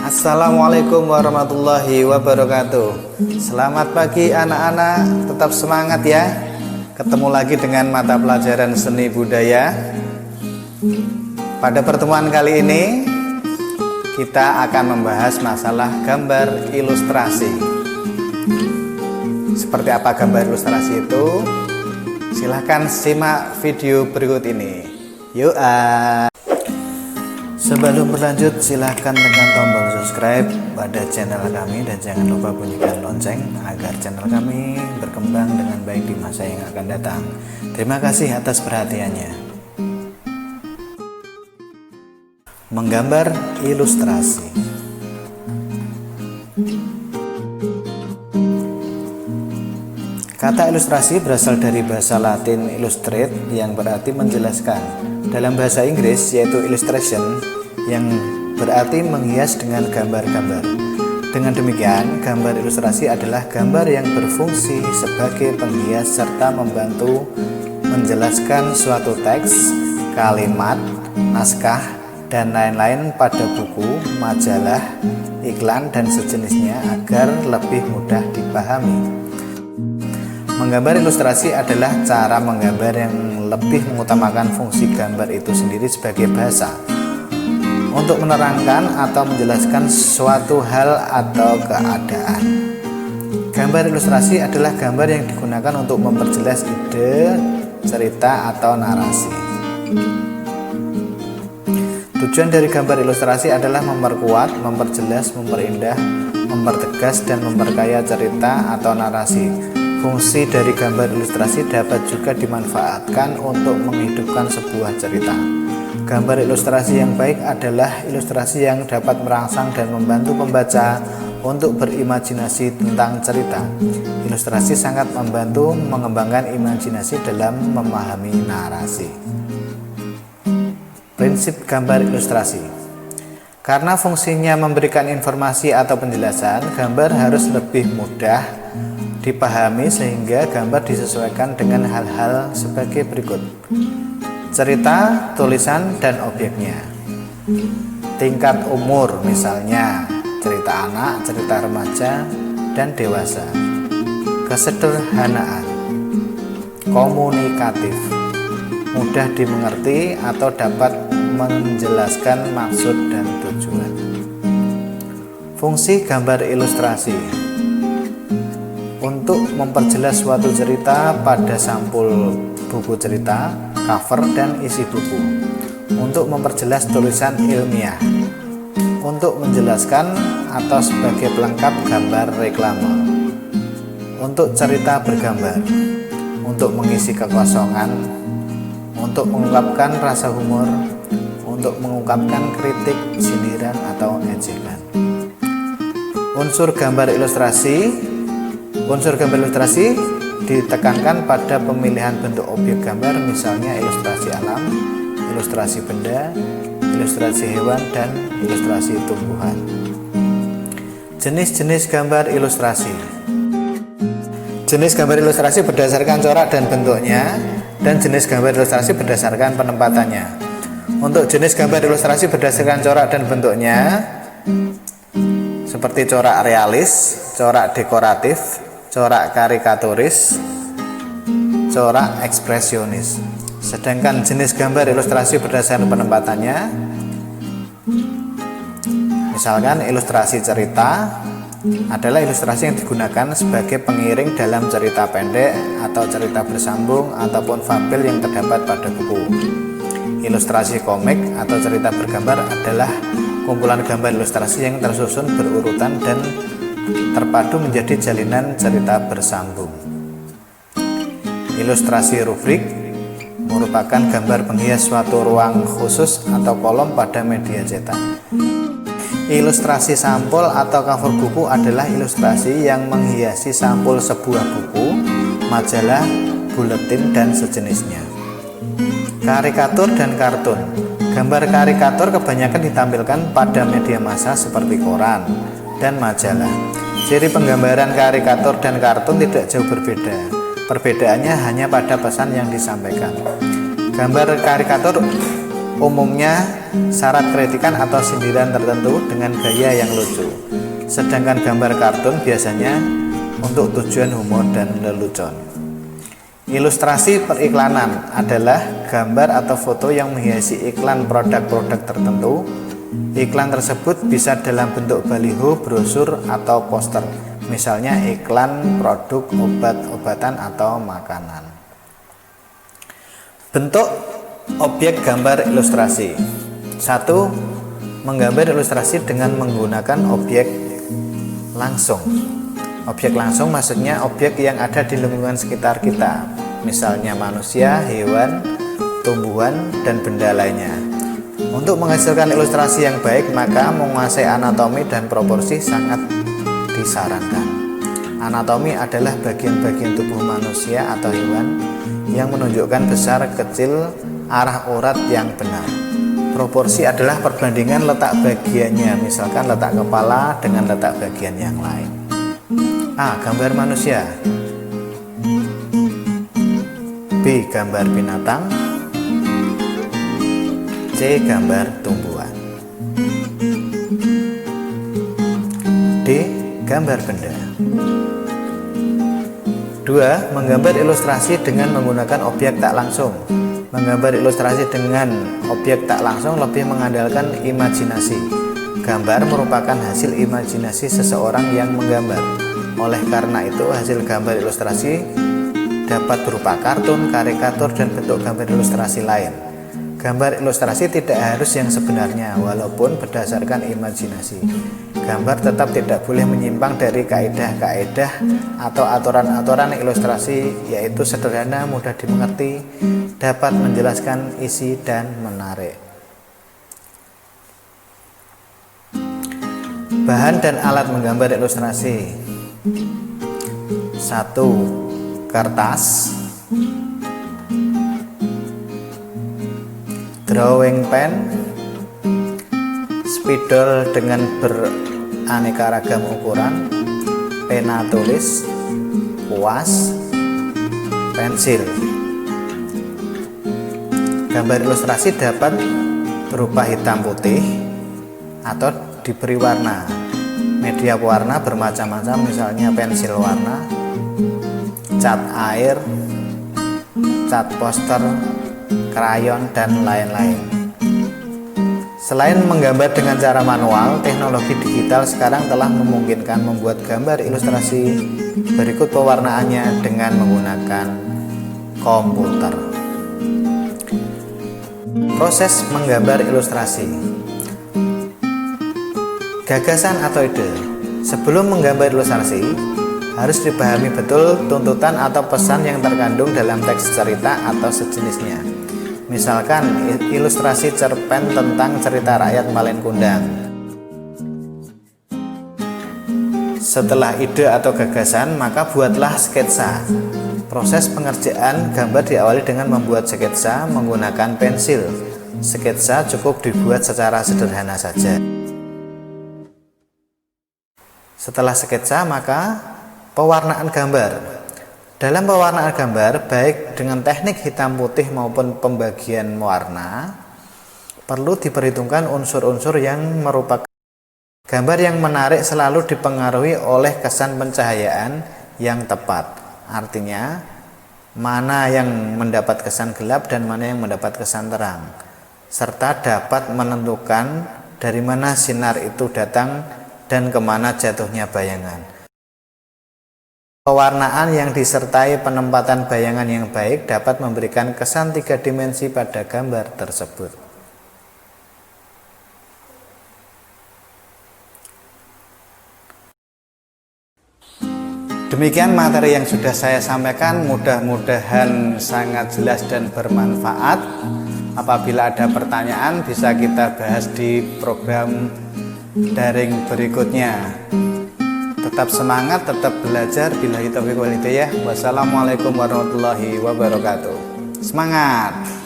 Assalamualaikum warahmatullahi wabarakatuh. Selamat pagi anak-anak, tetap semangat ya. Ketemu lagi dengan mata pelajaran seni budaya. Pada pertemuan kali ini kita akan membahas masalah gambar ilustrasi. Seperti apa gambar ilustrasi itu? Silahkan simak video berikut ini. Yuk. Sebelum berlanjut, silahkan tekan tombol subscribe pada channel kami dan jangan lupa bunyikan lonceng agar channel kami berkembang dengan baik di masa yang akan datang. Terima kasih atas perhatiannya. Menggambar ilustrasi. Kata ilustrasi berasal dari bahasa Latin illustrate yang berarti menjelaskan. Dalam bahasa Inggris yaitu illustration yang berarti menghias dengan gambar-gambar. Dengan demikian, gambar ilustrasi adalah gambar yang berfungsi sebagai penghias serta membantu menjelaskan suatu teks, kalimat, naskah, dan lain-lain pada buku, majalah, iklan, dan sejenisnya agar lebih mudah dipahami. Menggambar ilustrasi adalah cara menggambar yang lebih mengutamakan fungsi gambar itu sendiri sebagai bahasa untuk menerangkan atau menjelaskan suatu hal atau keadaan. Gambar ilustrasi adalah gambar yang digunakan untuk memperjelas ide, cerita, atau narasi. Tujuan dari gambar ilustrasi adalah memperkuat, memperjelas, memperindah, mempertegas, dan memperkaya cerita atau narasi. Fungsi dari gambar ilustrasi dapat juga dimanfaatkan untuk menghidupkan sebuah cerita. Gambar ilustrasi yang baik adalah ilustrasi yang dapat merangsang dan membantu pembaca untuk berimajinasi tentang cerita. Ilustrasi sangat membantu mengembangkan imajinasi dalam memahami narasi. Prinsip gambar ilustrasi. Karena fungsinya memberikan informasi atau penjelasan, gambar harus lebih mudah dipahami sehingga gambar disesuaikan dengan hal-hal sebagai berikut: cerita, tulisan, dan objeknya. Tingkat umur, misalnya cerita anak, cerita remaja, dan dewasa. Kesederhanaan, komunikatif, mudah dimengerti atau dapat menjelaskan maksud dan tujuan. Fungsi gambar ilustrasi untuk memperjelas suatu cerita pada sampul buku cerita, cover, dan isi buku. Untuk memperjelas tulisan ilmiah. Untuk menjelaskan atau sebagai pelengkap gambar reklame. Untuk cerita bergambar. Untuk mengisi kekosongan. Untuk mengungkapkan rasa humor. Untuk mengungkapkan kritik, sindiran, atau ejekan. Unsur gambar ilustrasi ditekankan pada pemilihan bentuk objek gambar, misalnya ilustrasi alam, ilustrasi benda, ilustrasi hewan, dan ilustrasi tumbuhan. Jenis-jenis gambar ilustrasi. Jenis gambar ilustrasi berdasarkan corak dan bentuknya, dan jenis gambar ilustrasi berdasarkan penempatannya. Untuk jenis gambar ilustrasi berdasarkan corak dan bentuknya, seperti corak realis, corak dekoratif, corak karikaturis, corak ekspresionis. Sedangkan jenis gambar ilustrasi berdasarkan penempatannya, misalkan ilustrasi cerita adalah ilustrasi yang digunakan sebagai pengiring dalam cerita pendek atau cerita bersambung ataupun fabel yang terdapat pada buku. Ilustrasi komik atau cerita bergambar adalah kumpulan gambar ilustrasi yang tersusun berurutan dan terpadu menjadi jalinan cerita bersambung. Ilustrasi rubrik merupakan gambar penghias suatu ruang khusus atau kolom pada media cetak. Ilustrasi sampul atau cover buku adalah ilustrasi yang menghiasi sampul sebuah buku, majalah, buletin, dan sejenisnya. Karikatur dan kartun. Gambar karikatur kebanyakan ditampilkan pada media massa seperti koran dan majalah. Ciri penggambaran karikatur dan kartun tidak jauh berbeda. Perbedaannya hanya pada pesan yang disampaikan. Gambar karikatur umumnya syarat kritikan atau sindiran tertentu dengan gaya yang lucu. Sedangkan gambar kartun biasanya untuk tujuan humor dan lelucon. Ilustrasi periklanan adalah gambar atau foto yang menghiasi iklan produk-produk tertentu. Iklan tersebut bisa dalam bentuk baliho, brosur, atau poster. Misalnya iklan produk obat-obatan atau makanan. Bentuk objek gambar ilustrasi. 1. Menggambar ilustrasi dengan menggunakan objek langsung. Objek langsung maksudnya objek yang ada di lingkungan sekitar kita, misalnya manusia, hewan, tumbuhan, dan benda lainnya. Untuk menghasilkan ilustrasi yang baik, maka menguasai anatomi dan proporsi sangat disarankan. Anatomi adalah bagian-bagian tubuh manusia atau hewan yang menunjukkan besar, kecil, arah urat yang benar. Proporsi adalah perbandingan letak bagiannya, misalkan letak kepala dengan letak bagian yang lain. A. Gambar manusia. B. Gambar binatang. C. Gambar tumbuhan. D. Gambar benda. 2. Menggambar ilustrasi dengan menggunakan objek tak langsung. Menggambar ilustrasi dengan objek tak langsung lebih mengandalkan imajinasi. Gambar merupakan hasil imajinasi seseorang yang menggambar. Oleh karena itu, hasil gambar ilustrasi dapat berupa kartun, karikatur, dan bentuk gambar ilustrasi lain. Gambar ilustrasi tidak harus yang sebenarnya, walaupun berdasarkan imajinasi. Gambar tetap tidak boleh menyimpang dari kaedah-kaedah atau aturan-aturan ilustrasi, yaitu sederhana, mudah dimengerti, dapat menjelaskan isi, dan menarik. Bahan dan alat menggambar ilustrasi. 1. Kertas, drawing pen, spidol dengan beraneka ragam ukuran, pena tulis, kuas, pensil. Gambar ilustrasi dapat berupa hitam putih atau diberi warna. Media pewarna bermacam-macam, misalnya pensil warna, cat air, cat poster, krayon, dan lain-lain. Selain menggambar dengan cara manual, teknologi digital sekarang telah memungkinkan membuat gambar ilustrasi berikut pewarnaannya dengan menggunakan komputer. Proses menggambar ilustrasi. Gagasan atau ide. Sebelum menggambar ilustrasi, harus dipahami betul tuntutan atau pesan yang terkandung dalam teks cerita atau sejenisnya. Misalkan ilustrasi cerpen tentang cerita rakyat Malin Kundang. Setelah ide atau gagasan, maka buatlah sketsa. Proses pengerjaan gambar diawali dengan membuat sketsa menggunakan pensil. Sketsa cukup dibuat secara sederhana saja. Setelah sketsa, maka pewarnaan gambar. Dalam pewarnaan gambar, baik dengan teknik hitam putih maupun pembagian warna, perlu diperhitungkan unsur-unsur yang merupakan gambar yang menarik selalu dipengaruhi oleh kesan pencahayaan yang tepat. Artinya, mana yang mendapat kesan gelap dan mana yang mendapat kesan terang, serta dapat menentukan dari mana sinar itu datang dan kemana jatuhnya bayangan. Pewarnaan yang disertai penempatan bayangan yang baik dapat memberikan kesan 3 dimensi pada gambar tersebut. Demikian materi yang sudah saya sampaikan, mudah-mudahan sangat jelas dan bermanfaat. Apabila ada pertanyaan, bisa kita bahas di program daring berikutnya. Tetap semangat, tetap belajar. Billahi taufiq wal hidayah. Wassalamualaikum warahmatullahi wabarakatuh. Semangat!